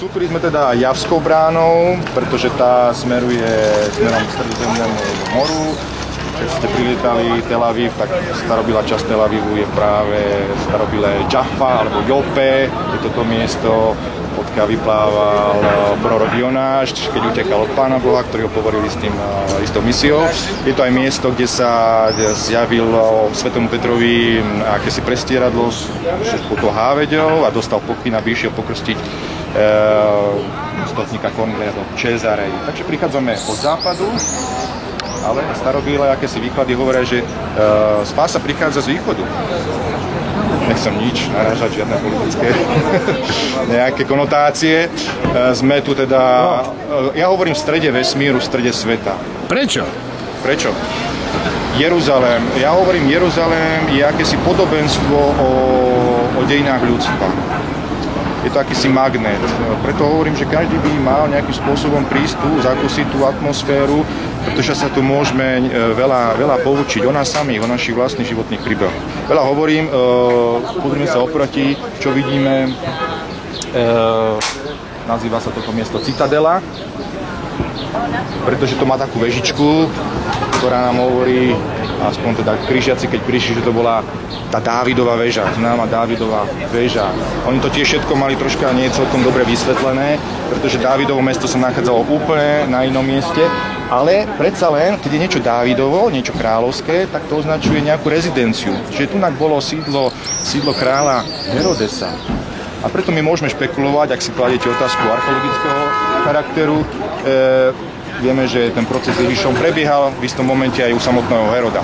Vstúpili sme teda Javskou bránou, pretože tá smeruje smerom k Stredozemnému moru. Keď ste prilietali Tel Aviv, tak starobylá časť Tel Avivu je práve starobilé Jaffa alebo Jope. Je toto miesto, odkiaľ vyplával prorok Jonáš, keď utekal od Pána Boha, ktorý ho poveril s tou misiou. Je to aj miesto, kde sa zjavil Svätému Petrovi akési prestieradlo s touto háveďou a dostal pokyn, aby išiel pokrstiť stotníka Kornélia do Cézarei. Takže prichádzame od západu, ale starobylé akési výklady hovoria, že spása prichádza z východu. Nechcem nič narážať, žiadne politické nejaké konotácie. Sme tu teda, ja hovorím v strede vesmíru, v strede sveta. Prečo? Prečo? Jeruzalém. Ja hovorím, Jeruzalém je akési podobenstvo o dejinách ľudstva. Je to akýsi magnet. Preto hovorím, že každý by mal nejakým spôsobom prísť tu, zakúsiť tú atmosféru, pretože sa tu môžeme veľa poučiť o nás samých, o našich vlastných životných príbehoch. Veľa hovorím, pozrime sa oproti, čo vidíme, nazýva sa toto miesto Citadela, pretože to má takú vežičku, ktorá nám hovorí, aspoň teda križiaci, keď prišli, že to bola tá Dávidova väža, známa Dávidova väža. Oni to tiež všetko mali troška nie celkom dobre vysvetlené, pretože Dávidovo mesto sa nachádzalo úplne na inom mieste, ale predsa len, keď je niečo Dávidovo, niečo kráľovské, tak to označuje nejakú rezidenciu. Čiže tu bolo sídlo kráľa Herodesa. A preto my môžeme špekulovať, ak si kladete otázku archeologického charakteru, vieme, že ten proces Ježišom prebiehal v istom momente aj u samotného Heroda.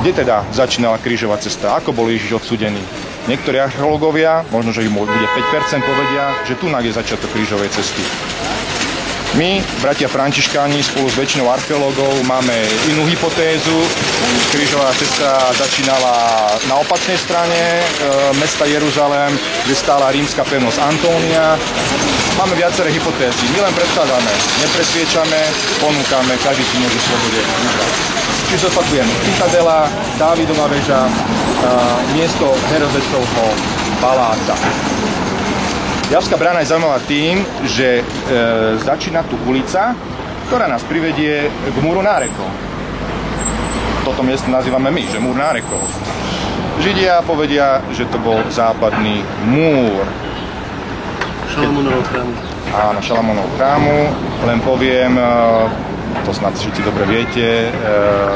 Kde teda začínala krížová cesta? Ako bol Ježiš odsúdený? Niektorí archeológovia, možno, že ich bude 5%, povedia, že tu je začiatok krížovej cesty. My, bratia františkáni, spolu s väčšinou archeológov máme inú hypotézu. Krížová cesta začínala na opačnej strane mesta Jeruzalém, kde stála rímska pevnosť Antónia. Máme viaceré hypotézy. My len predkladáme, nepresviečame, ponúkame, každý si môže slobodne vybrať. Čiže zopakujem, Citadela, Dávidova väža, miesto Herodesovho paláca. Javská brána je zaujímavá tým, že začína tu ulica, ktorá nás privedie k múru nárekov. Toto miesto nazývame my, že múr nárekov. Židia povedia, že to bol západný múr. Šalamúnovho chrámu. Áno, Šalamúnovho chrámu. Len poviem, to snad všetci dobre viete,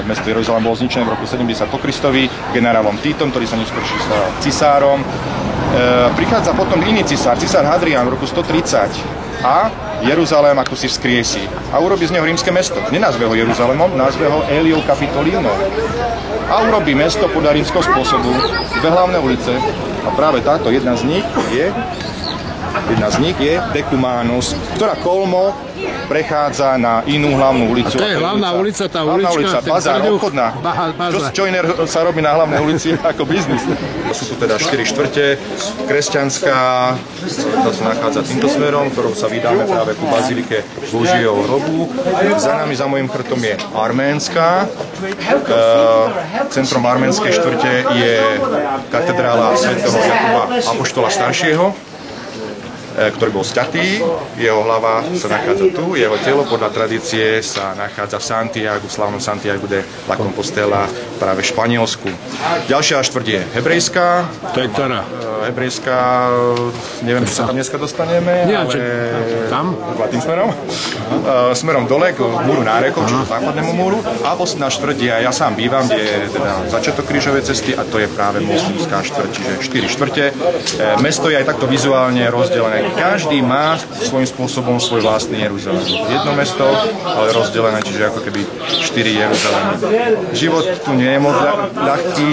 mesto Jeruzalém bolo zničené v roku 70 po Kristovi generálom Titom, ktorý sa neskôr stal cisárom. Prichádza potom iný cisár Hadrián v roku 130 a Jeruzalém ako si vzkriesí a urobí z neho rímske mesto. Nenazve ho Jeruzalémom, nazve ho Aeliou Capitolínou. A urobí mesto podľa rímskeho spôsobu, dve hlavné ulice a práve táto jedna z nich je Decumanus, ktorá kolmo prechádza na inú hlavnú ulicu. To je hlavná ulica, tá ulička, bazár, obchodná. Čo iné sa robí na hlavnej ulici ako biznis. Sú tu teda 4 štvrte, kresťanská, tá sa nachádza týmto smerom, ktorou sa vydáme práve ku bazilike Božieho hrobu. Za nami, za mojím chrbtom je arménska. Centrom arménskej štvrte je katedrála svätého Jakuba Apoštola staršieho, ktorý bol sťatý, jeho hlava sa nachádza tu, jeho telo podľa tradície sa nachádza v Santiagu, v slávnom Santiagu de la Compostela, práve v Španielsku. Ďalšia štvrť je hebrejská. To je ktorá? Hebrejská, neviem, či sa tam dneska dostaneme, nie, ale tam? Tým smerom. Smerom dole k múru nárekov, čiže západnému múru. A posledná štvrť je, ja sám bývam, kde je teda začiatok krížovej cesty a to je práve moslimská štvrť, čiže 4 štvrte. Mesto je aj takto vizuálne rozdelené. Každý má svojím spôsobom svoj vlastný Jeruzalém. Jedno mesto, ale rozdelené, čiže ako keby 4 Jeruzalémy. Život tu nie je moc ľahký,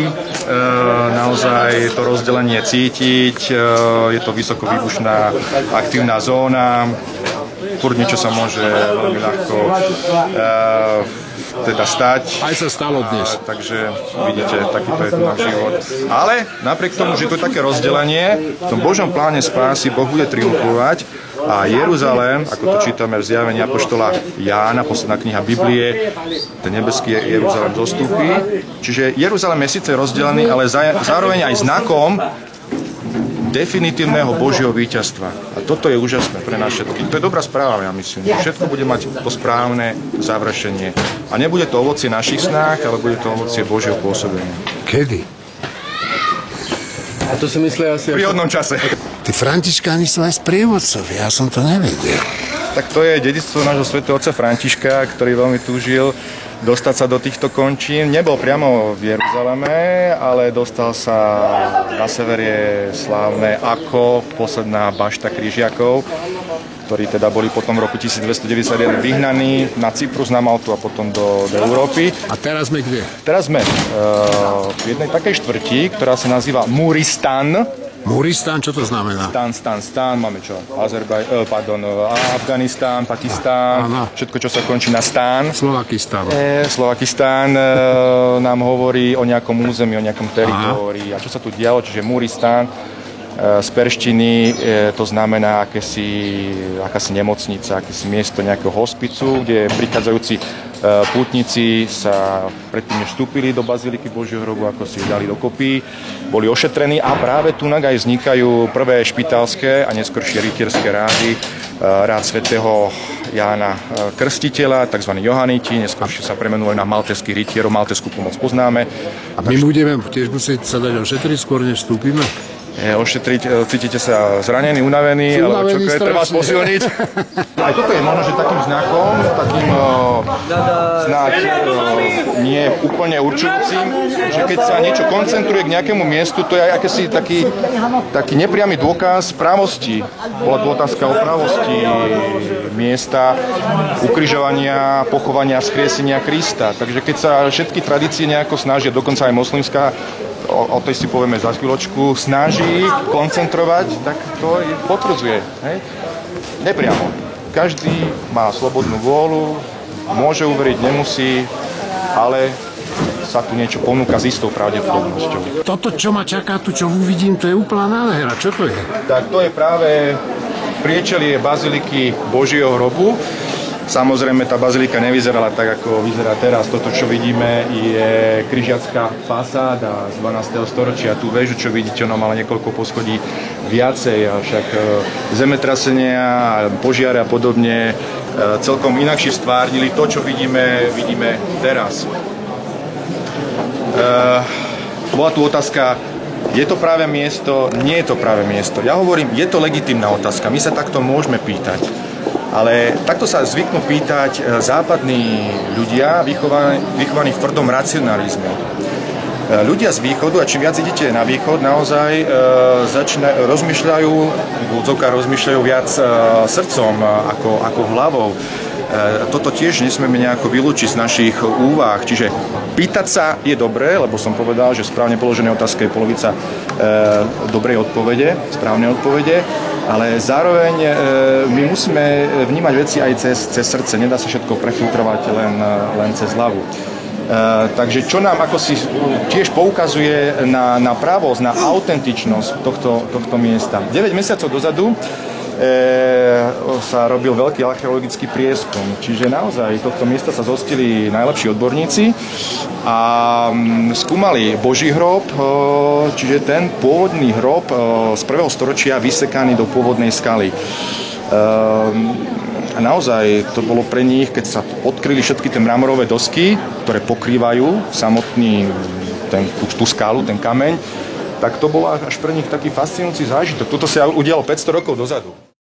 naozaj to rozdelenie cítiť, je to vysoko výbušná aktívna zóna, furt niečo sa môže veľmi ľahko teda stať. Aj sa stalo dnes. Takže vidíte, takýto je tu náš život. Ale napriek tomu, že to je také rozdelenie, v tom Božom pláne spásy Boh bude triumfovať a Jeruzalém, ako to čítame v zjavení apoštola Jána, posledná kniha Biblie, ten nebeský Jeruzalém zostúpi. Čiže Jeruzalém je síce rozdelený, ale zároveň aj znakom definitívneho Božieho víťazstva. A toto je úžasné pre nás všetkých. To je dobrá správa, ja myslím. Všetko bude mať to správne završenie. A nebude to ovocie našich snách, ale bude to ovocie Božieho pôsobenia. Kedy? A to si myslia asi... Pri hodnom čase. Tí františkáni sú aj sprievodcovia, ja som to nevedel. Tak to je dedičstvo nášho svätého otca Františka, ktorý veľmi túžil dostať sa do týchto končín. Nebol priamo v Jeruzaleme, ale dostal sa na severe slávne ako posledná bašta križiakov, ktorí teda boli potom v roku 1291 vyhnaní na Cyprus, na Maltu a potom do Európy. A teraz sme kde? Teraz sme v jednej takej štvrti, ktorá sa nazýva Muristan. Muristan, čo to znamená? Stan, máme čo? Afganistán, Pakistán, Áno. Všetko, čo sa končí na stán. Slovakistán. Slovakistán nám hovorí o nejakom území, o nejakom teritórii. A čo sa tu dialo, čiže Muristan z perštiny, to znamená akási nemocnica, akési miesto nejakého hospicu, kde prichádzajúci pútnici sa predtým, než vstúpili do Baziliky Božieho hrobu, ako si dali dokopy, boli ošetrení a práve tu aj vznikajú prvé špitálske a neskôršie rytierské rády. Rád svätého Jána Krstiteľa, tzv. Johaniti, neskôršie sa premenovali na maltéskych rytierov, maltéskú pomoc poznáme. A my budeme tiež musieť sa dať ošetriť skôr, než vstúpime? Ošetriť, cítite sa zranení, unavení, alebo čo je treba posilniť. Aj toto je možno, že takým znakom, takým snáď nie úplne určujúcim, že keď sa niečo koncentruje k nejakému miestu, to je aj akési taký nepriamy dôkaz právosti. Bola tu otázka o právosti miesta ukrižovania, pochovania, vzkriesenia Krista. Takže keď sa všetky tradície nejako snažia, dokonca aj moslimská, o tej si povieme za chvíľočku, snaží koncentrovať, tak to potvrdzuje. Hej? Nepriamo. Každý má slobodnú vôľu, môže uveriť, nemusí, ale sa tu niečo ponúka s istou pravdepodobnosťou. Toto, čo ma čaká, tu čo uvidím, to je úplná nádhera. Čo to je? Tak to je práve priečelie Baziliky Božieho hrobu. Samozrejme, tá bazilika nevyzerala tak, ako vyzerá teraz. Toto, čo vidíme, je križiacká fasáda z 12. storočia. Tú väžu, čo vidíte, ono mala niekoľko poschodí viacej, však zemetrasenia, požiare a podobne celkom inakšie stvárnili to, čo vidíme teraz. Bola tu otázka, je to práve miesto, nie je to práve miesto. Ja hovorím, je to legitímna otázka, my sa takto môžeme pýtať. Ale takto sa zvyknú pýtať západní ľudia, vychovaní v tvrdom racionalizme. Ľudia z východu, a čím viac idete na východ, naozaj rozmýšľajú viac srdcom ako hlavou. Toto tiež nesmieme nejako vylúčiť z našich úvah. Čiže pýtať sa je dobré, lebo som povedal, že správne položená otázka je polovica dobrej odpovede, správnej odpovede. Ale zároveň my musíme vnímať veci aj cez srdce. Nedá sa všetko prefiltrovať len cez hlavu. Takže čo nám ako si tiež poukazuje na pravosť, na autentičnosť tohto miesta. 9 mesiacov dozadu sa robil veľký archeologický prieskum. Čiže naozaj tohto miesta sa zhostili najlepší odborníci a skúmali Boží hrob, čiže ten pôvodný hrob z 1. storočia vysekaný do pôvodnej skaly. A naozaj to bolo pre nich, keď sa odkryli všetky tie mramorové dosky, ktoré pokrývajú samotný tú skalu, ten kameň, tak to bol až pre nich taký fascinujúci zážitok. Toto sa udialo 500 rokov dozadu.